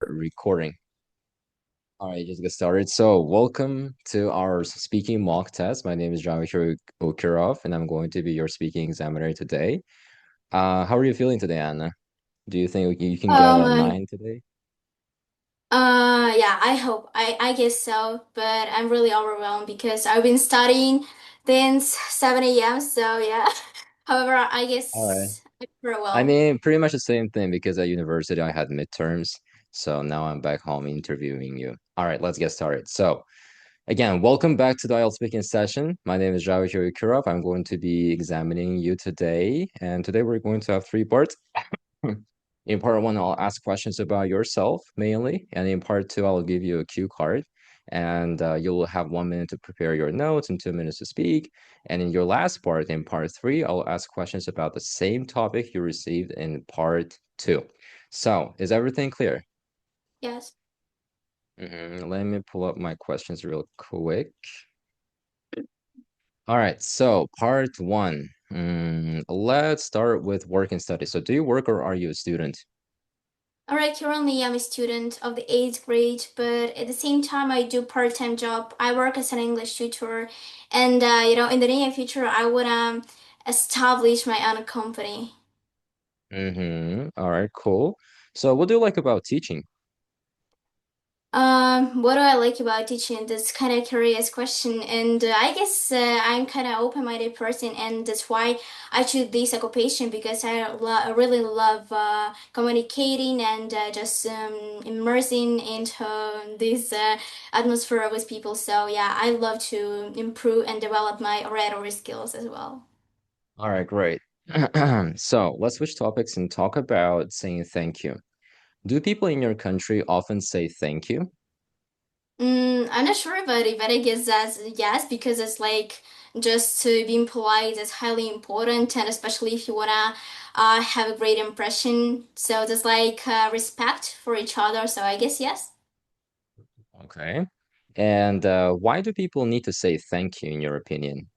Recording. All right, just get started. So, welcome to our speaking mock test. My name is Dmitry Okirov, and I'm going to be your speaking examiner today. How are you feeling today, Anna? Do you think you can get a Um, 9 today? yeah, I hope. I guess so, but I'm really overwhelmed because I've been studying since 7 a.m. So yeah. However, I All right. guess I pretty I well. mean, pretty much the same thing because at university I had midterms. So now I'm back home interviewing you. All right, let's get started. So, again, welcome back to the IELTS speaking session. My name is Dmitry Okirov. I'm going to be examining you today. And today we're going to have three parts. In part one, I'll ask questions about yourself mainly, and in part two, I'll give you a cue card, and you'll have 1 minute to prepare your notes and 2 minutes to speak. And in your last part, in part three, I'll ask questions about the same topic you received in part two. So, is everything clear? Yes. Let me pull up my questions real quick. All right, so part one. Let's start with work and study. So, do you work or are you a student? All right, currently I'm a student of the eighth grade, but at the same time I do part-time job. I work as an English tutor, and in the near future I wanna establish my own company. All right, cool. So what do you like about teaching? What do I like about teaching? That's kind of curious question, and I guess I'm kind of open-minded person, and that's why I choose this occupation because I really love communicating and just immersing into this atmosphere with people. So yeah, I love to improve and develop my rhetoric skills as well. All right, great. So let's switch topics and talk about saying thank you. Do people in your country often say thank you? I'm not sure about it, but I guess that's yes, because it's like just to being polite is highly important, and especially if you wanna have a great impression. So there's like respect for each other. So I guess yes. Okay. And why do people need to say thank you in your opinion?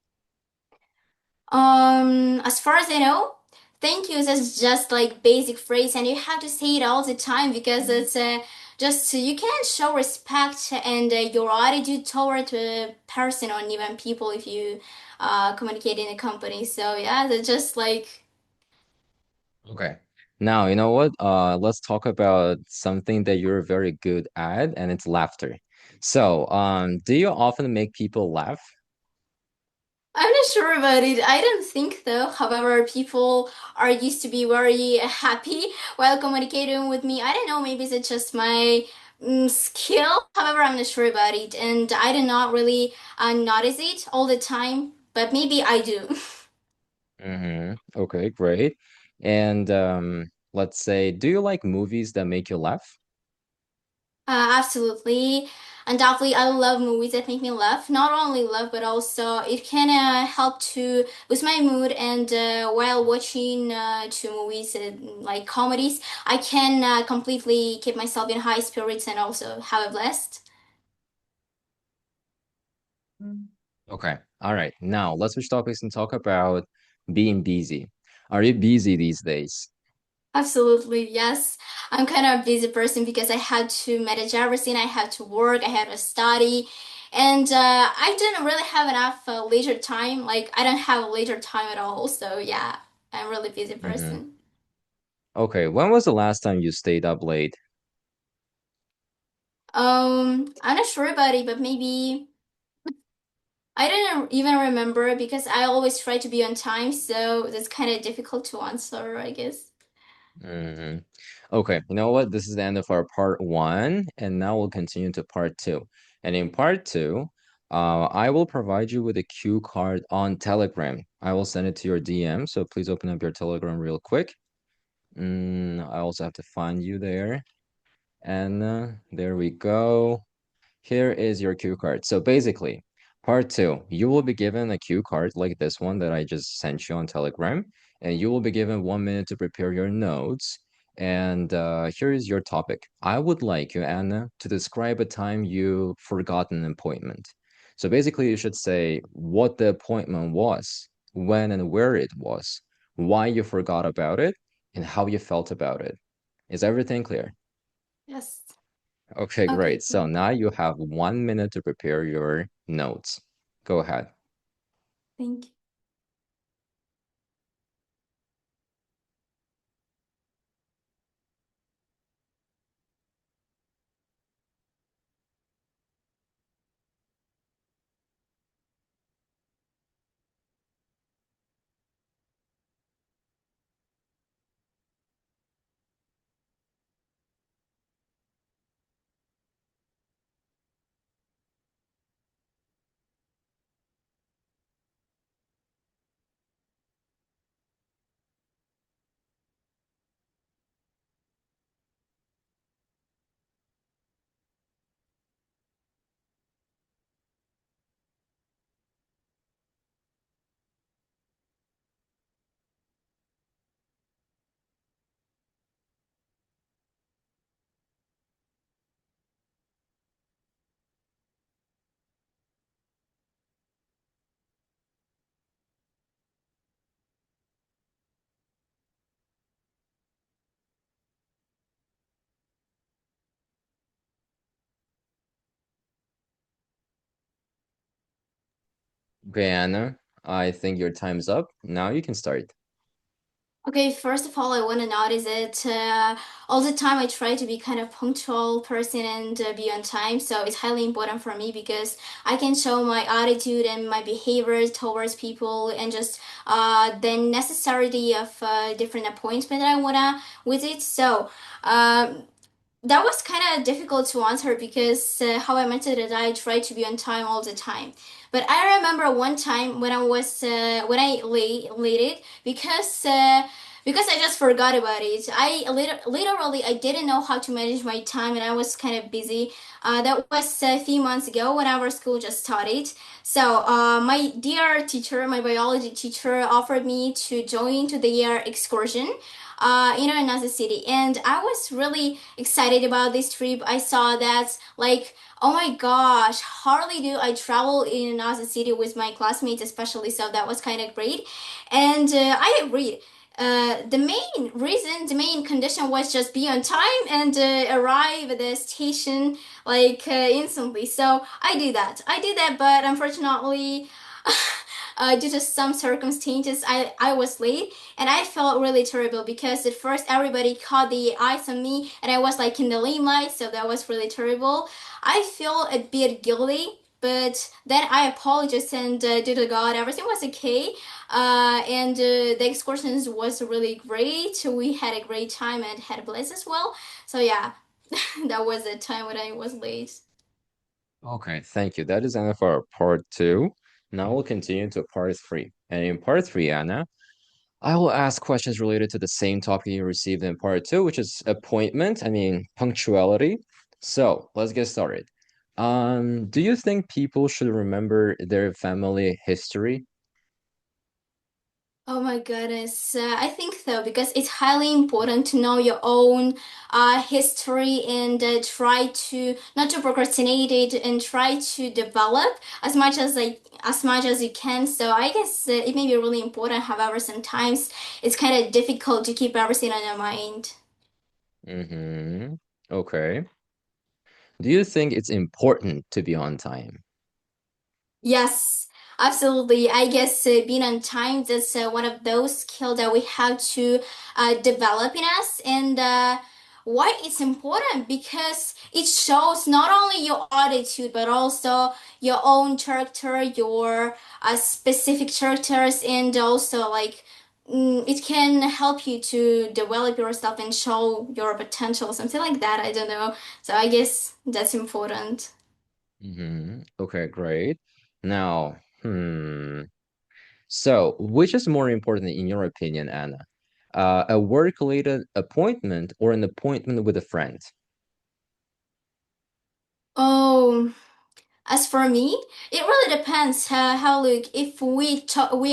As far as I know, thank yous is just like basic phrase, and you have to say it all the time because it's just you can show respect and your attitude toward a person or even people if you communicate in a company. So yeah, that's just like Okay. Now, you know what? Let's talk about something that you're very good at, and it's laughter. So, do you often make people laugh? I'm not sure about it. I don't think though. However, people are used to be very happy while communicating with me. I don't know, maybe it's just my skill. However, I'm not sure about it, and I do not really notice it all the time. But maybe I do. Okay, great. And let's say, do you like movies that make you laugh? Absolutely. Undoubtedly, I love movies that make me laugh. Not only laugh, but also it can help to boost my mood. And while watching two movies like comedies, I can completely keep myself in high spirits and also have a blast. Okay. All right. Now let's switch topics and talk about being busy. Are you busy these days? Absolutely, yes. I'm kind of a busy person because I had to manage everything. I had to work, I had to study, and I didn't really have enough leisure time. Like, I don't have leisure time at all. So, yeah, I'm a really busy hmm person. Okay. When was the last time you stayed up late? I'm not sure about it, but maybe I didn't even remember because I always try to be on time. So, that's kind of difficult to answer, I guess. hmm Okay. You know what? This is the end of our part one, and now we'll continue to part two. And in part two, I will provide you with a cue card on Telegram. I will send it to your DM, so please open up your Telegram real quick. I also have to find you there. And there we go. Here is your cue card. So basically, part two, you will be given a cue card like this one that I just sent you on Telegram, and you will be given 1 minute to prepare your notes. And here is your topic. I would like you, Anna, to describe a time you forgot an appointment. So basically, you should say what the appointment was, when and where it was, why you forgot about it, and how you felt about it. Is everything clear? Yes. Okay, Okay, great. So now you have 1 minute to prepare your notes. Go ahead. thank you. Okay, Anna, I think your time's up. Now you can start. Okay, first of all, I want to notice that all the time I try to be kind of punctual person and be on time. So it's highly important for me because I can show my attitude and my behavior towards people and just the necessity of different appointment that I wanna visit. So um, that was kind of difficult to answer because how I mentioned it, I try to be on time all the time. But I remember one time when when I late it because I just forgot about it. Literally I didn't know how to manage my time and I was kind of busy. That was a few months ago when our school just started. So my dear teacher, my biology teacher, offered me to join to the year excursion in another city. And I was really excited about this trip. I saw that, like, oh my gosh, hardly do I travel in another city with my classmates, especially. So that was kind of great. And I agreed. The main condition was just be on time and arrive at the station like instantly. So I did that. I did that, but unfortunately, due to some circumstances, I was late and I felt really terrible because at first everybody caught the eyes on me and I was like in the limelight, so that was really terrible. I feel a bit guilty, but then I apologized and due to God, everything was okay. And the excursions was really great. We had a great time and had a blast as well. So yeah, that was the time when I was late. Okay, thank you. That is enough for our part two. Now we'll continue to part three. And in part three, Anna, I will ask questions related to the same topic you received in part two, which is appointment, punctuality. So let's get started. Do you think people should remember their family history? Oh my goodness. I think so because it's highly important to know your own history and try to not to procrastinate it and try to develop as much as you can. So I guess it may be really important. However, sometimes it's kind of difficult to keep everything on your mind. Mm-hmm. Okay. Do you think it's important to be on time? Yes, absolutely. I guess being on time is one of those skills that we have to develop in us. And why it's important? Because it shows not only your attitude, but also your own character, your specific characters, and also like it can help you to develop yourself and show your potential, something like that. I don't know. So I guess that's important. Mm-hmm. Okay, great. Now, so which is more important in your opinion, Anna? A work-related appointment or an appointment with a friend? Oh. As for me, it really depends how look if we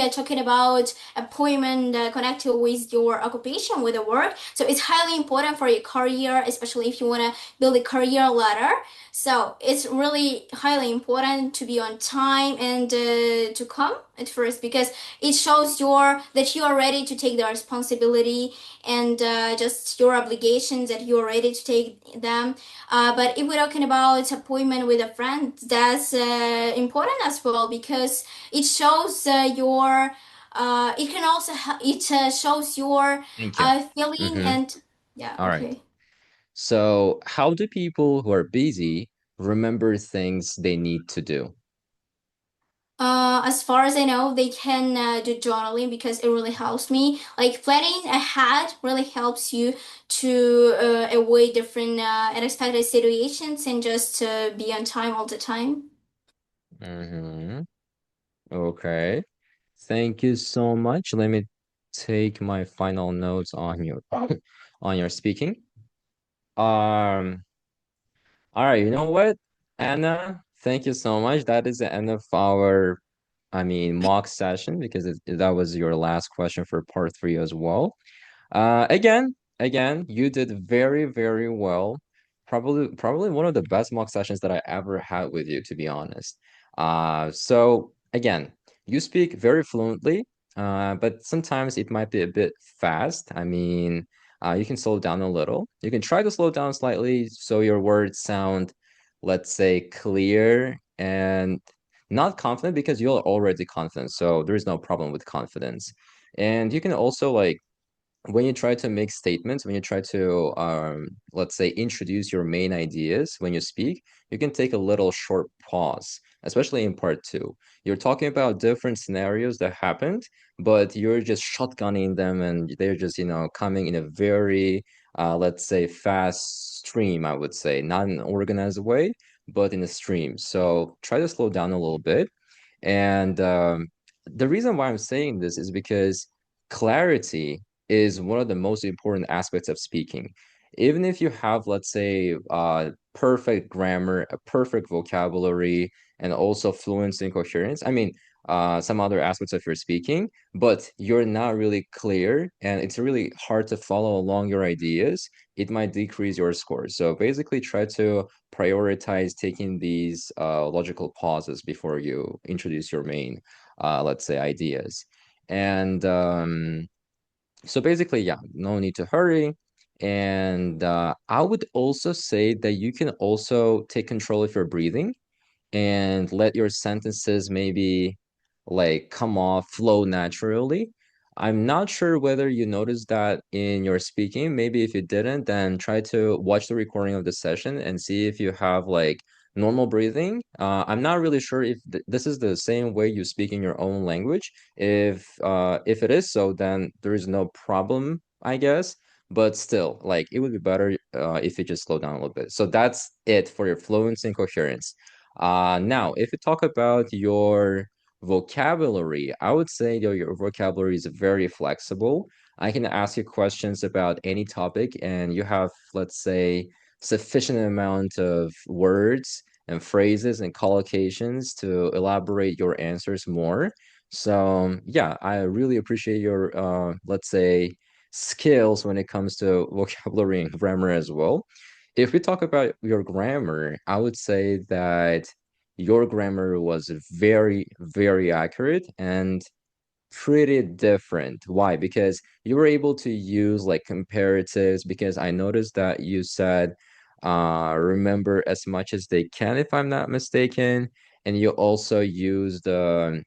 are talking about appointment connected with your occupation with the work, so it's highly important for your career, especially if you want to build a career ladder. So it's really highly important to be on time and to come. at first because it shows that you are ready to take the responsibility and just your obligations that you are ready to take them. But if we're talking about appointment with a friend, that's important as well because it shows your it can also it shows your Thank you. feeling Mm-hmm. and yeah, All right. okay. So, how do people who are busy remember things they need to do? As far as I know, they can do journaling because it really helps me. Like planning ahead really helps you to avoid different unexpected situations and just be on time all the time. Mm-hmm. Okay. Thank you so much. Let me take my final notes on your on your speaking. Um, all right, you know what, Anna, thank you so much. That is the end of our, I mean, mock session because that was your last question for part three as well. Again, you did very, very well. Probably one of the best mock sessions that I ever had with you, to be honest. So again, you speak very fluently, but sometimes it might be a bit fast. I mean, you can slow down a little. You can try to slow down slightly so your words sound, let's say, clear and not confident because you're already confident. So there is no problem with confidence. And you can also like when you try to make statements, when you try to, let's say, introduce your main ideas when you speak, you can take a little short pause, especially in part two. You're talking about different scenarios that happened, but you're just shotgunning them and they're just, coming in a very, let's say, fast stream, I would say, not in an organized way, but in a stream. So try to slow down a little bit. And the reason why I'm saying this is because clarity is one of the most important aspects of speaking. Even if you have, let's say, perfect grammar, a perfect vocabulary, and also fluency and coherence, I mean, some other aspects of your speaking, but you're not really clear and it's really hard to follow along your ideas, it might decrease your score. So basically, try to prioritize taking these logical pauses before you introduce your main, let's say, ideas. And so basically, yeah, no need to hurry. And I would also say that you can also take control of your breathing and let your sentences maybe like come off, flow naturally. I'm not sure whether you noticed that in your speaking. Maybe if you didn't, then try to watch the recording of the session and see if you have like normal breathing. I'm not really sure if th this is the same way you speak in your own language. If it is so, then there is no problem, I guess. But still, like it would be better if you just slow down a little bit. So that's it for your fluency and coherence. Now, if you talk about your vocabulary, I would say your vocabulary is very flexible. I can ask you questions about any topic, and you have, let's say, sufficient amount of words and phrases and collocations to elaborate your answers more. So, yeah, I really appreciate your, let's say, skills when it comes to vocabulary and grammar as well. If we talk about your grammar, I would say that your grammar was very, very accurate and pretty different. Why? Because you were able to use like comparatives because I noticed that you said remember as much as they can, if I'm not mistaken. And you also used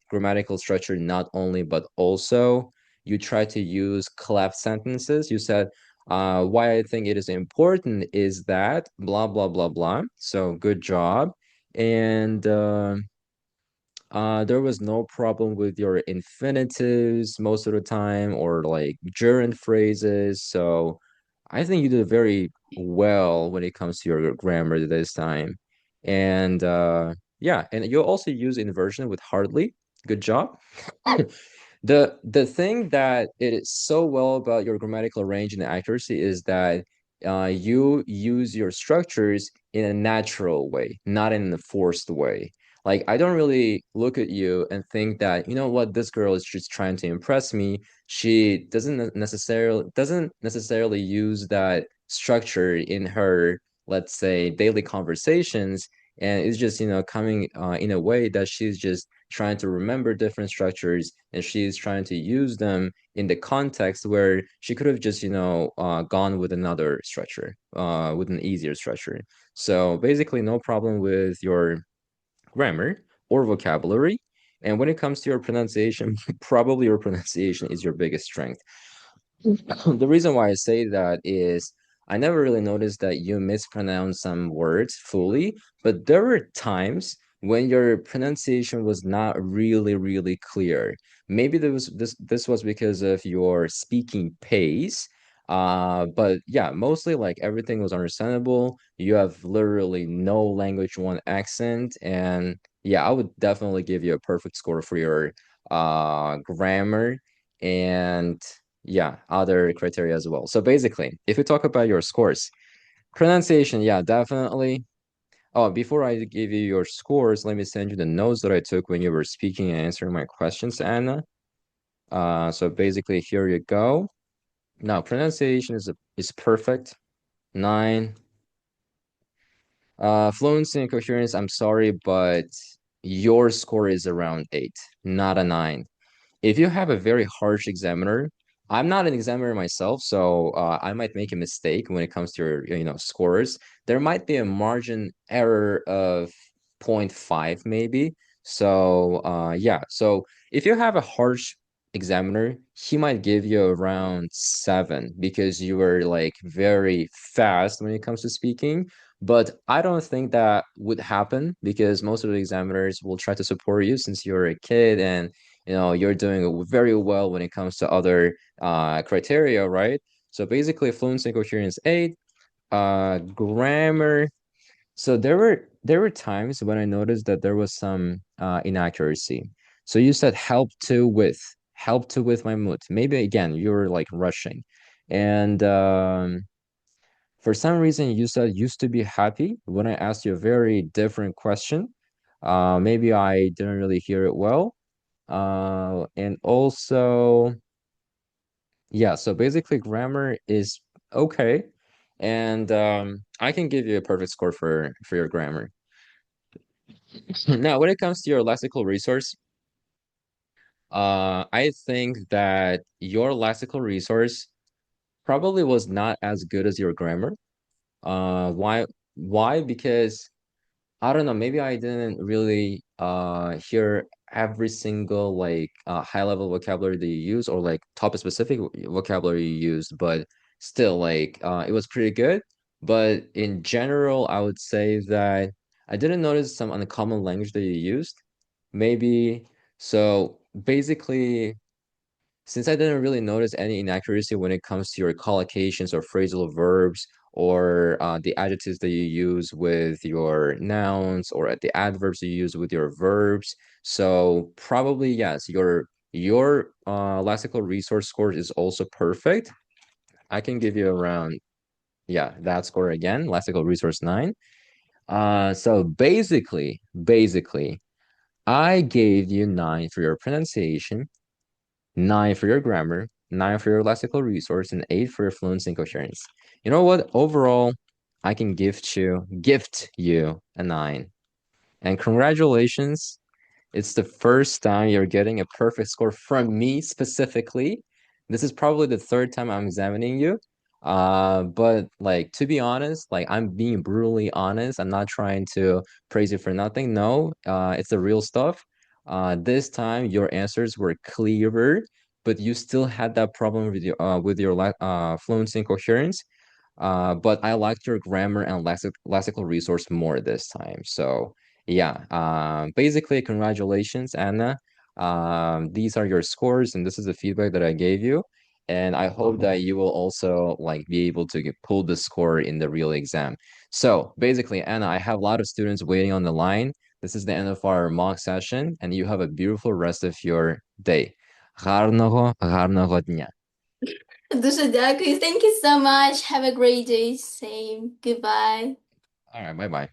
grammatical structure not only but also you try to use cleft sentences. You said why I think it is important is that blah blah blah blah. So good job. And there was no problem with your infinitives most of the time or like gerund phrases. So I think you did very well when it comes to your grammar this time. And yeah, and you also use inversion with hardly. Good job. The thing that it is so well about your grammatical range and accuracy is that you use your structures in a natural way, not in a forced way. Like I don't really look at you and think that, you know what, this girl is just trying to impress me. She doesn't necessarily use that structure in her, let's say, daily conversations. and it's just coming in a way that she's just trying to remember different structures, and she's trying to use them in the context where she could have just gone with another structure, with an easier structure. So basically no problem with your grammar or vocabulary. And when it comes to your pronunciation, probably your pronunciation is your biggest strength. The reason why I say that is I never really noticed that you mispronounce some words fully, but there were times when your pronunciation was not really, really clear. Maybe this was because of your speaking pace. But yeah, mostly like everything was understandable. You have literally no language one accent, and yeah, I would definitely give you a perfect score for your grammar and yeah, other criteria as well. So basically, if you talk about your scores, pronunciation, yeah, definitely. Oh, before I give you your scores, let me send you the notes that I took when you were speaking and answering my questions, Anna. So basically, here you go. Now, pronunciation is perfect. 9. Fluency and coherence, I'm sorry, but your score is around 8, not a 9. If you have a very harsh examiner, I'm not an examiner myself, so I might make a mistake when it comes to your, scores. There might be a margin error of zero point 0.5 maybe. So yeah, so if you have a harsh examiner, he might give you around 7 because you were like very fast when it comes to speaking. But I don't think that would happen because most of the examiners will try to support you since you're a kid and you're doing very well when it comes to other criteria, right? So basically, fluency and coherence 8, grammar. So there were times when I noticed that there was some inaccuracy. So you said help to with my mood. Maybe again you were like rushing, and for some reason you said used to be happy when I asked you a very different question. Maybe I didn't really hear it well. And also, yeah, so basically grammar is okay. And I can give you a perfect score for your grammar. Now, when it comes to your lexical resource, I think that your lexical resource probably was not as good as your grammar. Why? Why? Because I don't know, maybe I didn't really hear every single like high level vocabulary that you use or like topic specific vocabulary you used, but still like it was pretty good. But in general, I would say that I didn't notice some uncommon language that you used. Maybe so basically since I didn't really notice any inaccuracy when it comes to your collocations or phrasal verbs or the adjectives that you use with your nouns or the adverbs you use with your verbs, so probably yes, your lexical resource score is also perfect. I can give you around yeah that score again, lexical resource 9. So basically, I gave you 9 for your pronunciation, 9 for your grammar, 9 for your lexical resource, and 8 for your fluency and coherence. You know what? Overall, I can gift you a 9. And congratulations, it's the first time you're getting a perfect score from me specifically. This is probably the third time I'm examining you. But like to be honest, like I'm being brutally honest. I'm not trying to praise you for nothing. No, it's the real stuff. This time your answers were clearer, but you still had that problem with your fluency and coherence. But I liked your grammar and lexical resource more this time. So yeah, basically, congratulations, Anna. These are your scores, and this is the feedback that I gave you. And I hope that you will also like be able to pull the score in the real exam. So basically, Anna, I have a lot of students waiting on the line. This is the end of our mock session, and you have a beautiful rest of your day. Гарного дня. Дуже дякую. Thank you so much. Have a great day. Same. Goodbye. All right, bye bye.